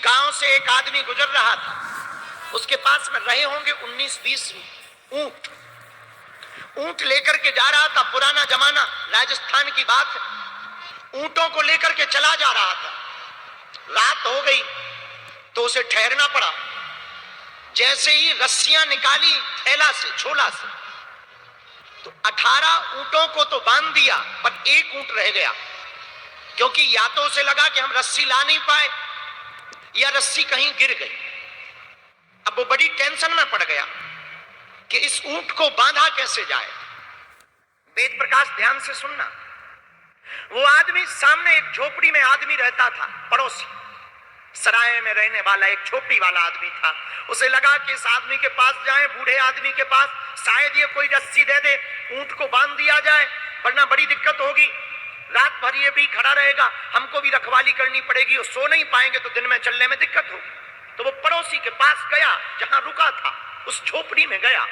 गांव से एक आदमी गुजर रहा था, उसके पास में रहे होंगे 19-20 ऊंट। ऊंट लेकर के जा रहा था, पुराना जमाना, राजस्थान की बात है। ऊंटों को लेकर के चला जा रहा था। रात हो गई तो उसे ठहरना पड़ा। जैसे ही रस्सियां निकाली थैला से, झोला से, तो 18 ऊंटों को तो बांध दिया, पर एक ऊंट रह गया। क्योंकि या तो उसे लगा कि हम रस्सी ला नहीं पाए, या रस्सी कहीं गिर गई। अब वो बड़ी टेंशन में पड़ गया कि इस ऊंट को बांधा कैसे जाए। वेद प्रकाश, ध्यान से सुनना। वो आदमी, सामने एक झोपड़ी में आदमी रहता था, पड़ोसी, सराय में रहने वाला एक झोपड़ी वाला आदमी था। उसे लगा कि इस आदमी के पास जाए, बूढ़े आदमी के पास, शायद ये कोई रस्सी दे दे, ऊंट को बांध दिया जाए, वरना बड़ी दिक्कत होगी। रात भर ये भी खड़ा रहेगा, हमको भी रखवाली करनी पड़ेगी, और सो नहीं पाएंगे तो दिन में चलने में दिक्कत होगी। तो वो पड़ोसी के पास गया, जहां रुका था, उस झोपड़ी में गया,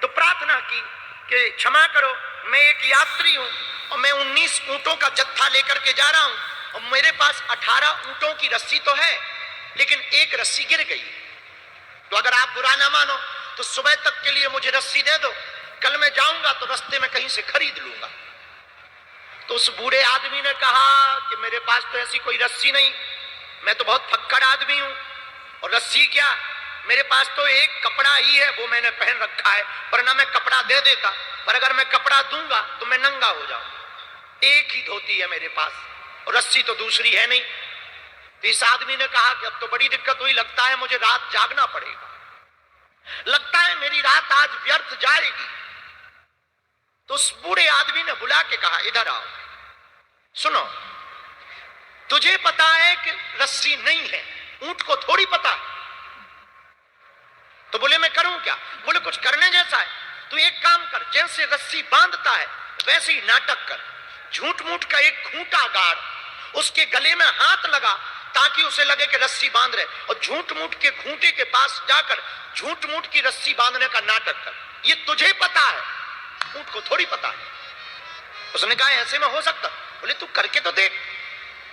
तो प्रार्थना की कि क्षमा करो, मैं एक यात्री हूं और मैं 19 ऊंटों का जत्था लेकर के जा रहा हूं, और मेरे पास 18 ऊंटों की रस्सी तो है, लेकिन एक रस्सी गिर गई। तो अगर आप बुरा ना मानो तो सुबह तक के लिए मुझे रस्सी दे दो, कल मैं जाऊंगा तो रास्ते में कहीं से खरीद लूंगा। तो उस बूढ़े आदमी ने कहा कि मेरे पास तो ऐसी कोई रस्सी नहीं, मैं तो बहुत फक्कड़ आदमी हूं, और रस्सी क्या, मेरे पास तो एक कपड़ा ही है, वो मैंने पहन रखा है, वरना मैं कपड़ा दे देता, पर अगर मैं कपड़ा दूंगा तो मैं नंगा हो जाऊंगा। एक ही धोती है मेरे पास, और रस्सी तो दूसरी है नहीं। तो इस आदमी ने कहा कि अब तो बड़ी दिक्कत हुई, लगता है मुझे रात जागना पड़ेगा, लगता है मेरी रात आज व्यर्थ जाएगी। तो उस बूढ़े आदमी ने बुला के कहा, इधर आओ, सुनो, तुझे पता है कि रस्सी नहीं है, ऊंट को थोड़ी पता है। तो बोले मैं करूं क्या? बोले कुछ करने जैसा है, तू एक काम कर, जैसे रस्सी बांधता है वैसे ही नाटक कर, झूठ मूठ का एक खूंटा गाड़, उसके गले में हाथ लगा ताकि उसे लगे कि रस्सी बांध रहे, और झूठ मूठ के खूंटे के पास जाकर झूठ मूठ की रस्सी बांधने का नाटक कर। ये तुझे पता है, ऊंट को थोड़ी पता है। उसने कहा ऐसे में हो सकता? बोले तू करके तो देख,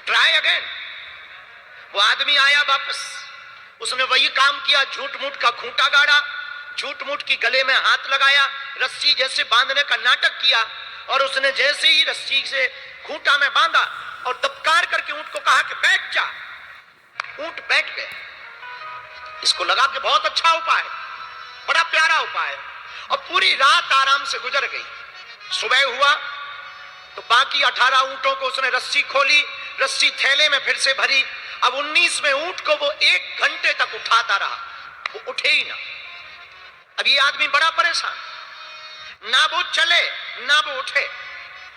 ट्राई अगेन। वो आदमी आया वापस, उसने वही काम किया, झूठ मूठ का खूंटा गाड़ा, झूठ मूठ की गले में हाथ लगाया, रस्सी जैसे बांधने का नाटक किया, और उसने जैसे ही रस्सी से खूंटा में बांधा और दबकार करके ऊंट को कहा कि बैठ जा। ऊंट बैठ गया। इसको लगा कि बहुत अच्छा उपाय, बड़ा प्यारा उपाय, और पूरी रात आराम से गुजर गई। सुबह हुआ तो बाकी 18 ऊंटों को उसने रस्सी खोली, रस्सी थैले में फिर से भरी। अब 19वें ऊंट को वो 1 घंटे तक उठाता रहा, वो उठे ही ना। अब ये आदमी बड़ा परेशान, ना वो चले ना वो उठे।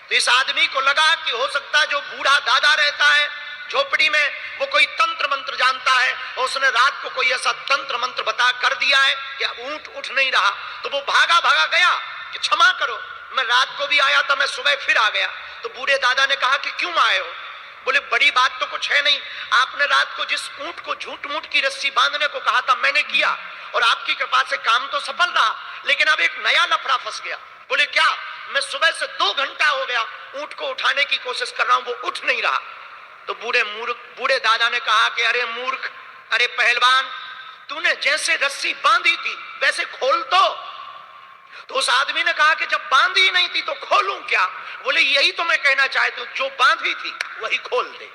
तो इस आदमी को लगा कि हो सकता है जो बूढ़ा दादा रहता है झोपड़ी में, वो कोई तंत्र मंत्र जानता है, और उसने रात को कोई ऐसा तंत्र मंत्र बता कर दिया है कि अब ऊंट उठ नहीं रहा। तो वो भागा भागा गया कि क्षमा करो, मैं रात को भी आया था, मैं सुबह फिर आ गया। तो बूढ़े दादा ने कहा कि क्यों आए हो? बोले बड़ी बात तो कुछ है नहीं, आपने रात को जिस ऊंट को झूठ मूठ की रस्सी बांधने को कहा था मैंने किया, और आपकी कृपा से काम तो सफल रहा, लेकिन अब एक नया लफड़ा फंस गया। बोले क्या? मैं सुबह से 2 घंटा हो गया ऊंट को उठाने की कोशिश कर रहा हूं, वो उठ नहीं रहा। तो बूढ़े दादा ने कहा कि अरे मूर्ख, अरे पहलवान, तूने जैसे रस्सी बांधी थी वैसे खोल तो उस आदमी ने कहा कि जब बांधी नहीं थी तो खोलूं क्या? बोले यही तो मैं कहना चाहता हूं, जो बांधी थी वही खोल दे।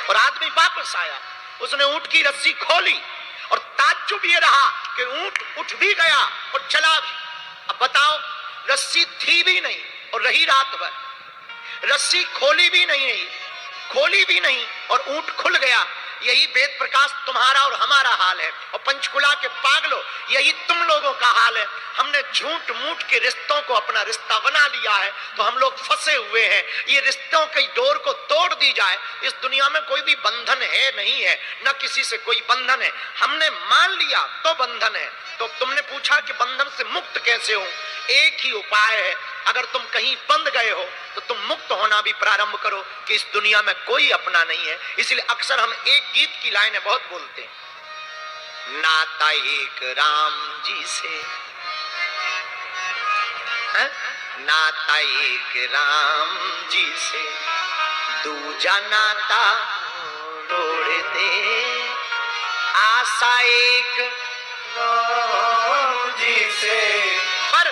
और आदमी वापस आया, उसने ऊंट की रस्सी खोली, और ताज्जुब ये रहा कि ऊंट उठ भी गया और चला भी। अब बताओ, रस्सी थी भी नहीं और रही रात भर, रस्सी खोली भी नहीं और ऊंट खुल गया। यही वेद प्रकाश तुम्हारा और हमारा हाल है, और पंचकुला के पागलों, यही तुम लोगों का हाल है। हमने झूठ मूठ के रिश्तों को अपना रिश्ता बना लिया है, तो हम लोग फंसे हुए हैं। ये रिश्तों की डोर को तोड़ दी जाए। इस दुनिया में कोई भी बंधन है नहीं है, न किसी से कोई बंधन है। हमने मान लिया तो बंधन है। तो तुमने पूछा कि बंधन से मुक्त कैसे हो? एक ही उपाय है, अगर तुम कहीं बंध गए हो तो तुम मुक्त होना भी प्रारंभ करो कि इस दुनिया में कोई अपना नहीं है। इसलिए अक्सर हम एक गीत की लाइनें बहुत बोलते हैं, नाता एक राम जी से है, नाता एक राम जी से, दूजा नाता तोड़ दे, आशा एक राम जी से, पर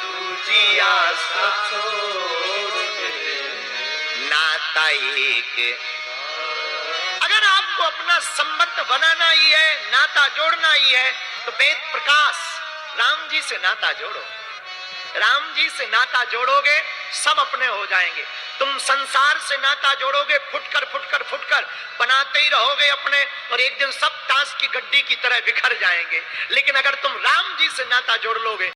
दूजी आशा छोड़ दे, नाता एक। अगर आपको अपना संबंध बनाना ही है, नाता जोड़ना ही है, तो वेद प्रकाश राम जी से नाता जोड़ो। राम जी से नाता जोड़ोगे, सब अपने हो जाएंगे। तुम संसार से नाता जोड़ोगे, फुटकर फुटकर फुटकर बनाते ही रहोगे अपने, और एक दिन सब ताश की गड्डी की तरह बिखर जाएंगे। लेकिन अगर तुम राम जी से नाता जोड़ लोगे